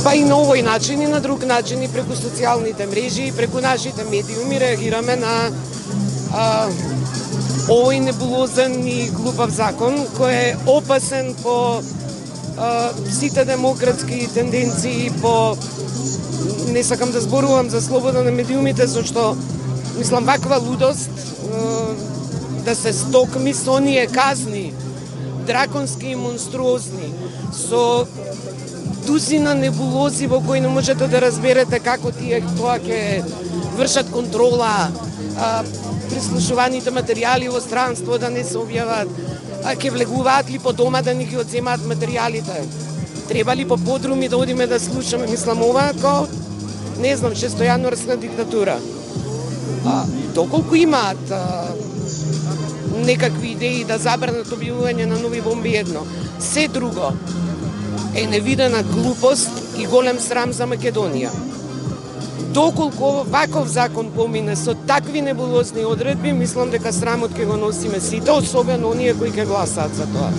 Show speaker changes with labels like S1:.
S1: Па и на овој начин и на друг начин и преку социјалните мрежи и преку нашите медиуми реагираме на овој небулозен и глупав закон кој е опасен по сите демократски тенденции, по не сакам да зборувам за слобода на медиумите, зашто мислам ваква лудост да се стокми со оние казни драконски и монструозни со дузина небулози во кои не можете да разберете како тие тоа ќе вршат контрола, прислушуваните материјали во странство да не се објават, ќе влегуваат ли по дома да ни ги одземаат материјалите, треба ли по подруми да одиме да слушаме, мислам ова како, не знам, шестојануарска диктатура. Доколку имаат некакви идеи да забранат објавување на нови бомби едно, се друго е невидена глупост и голем срам за Македонија. Доколку ваков закон помине со такви небулозни одредби, мислам дека срамот ќе го носиме сите, особено оние кои ќе гласаат за тоа.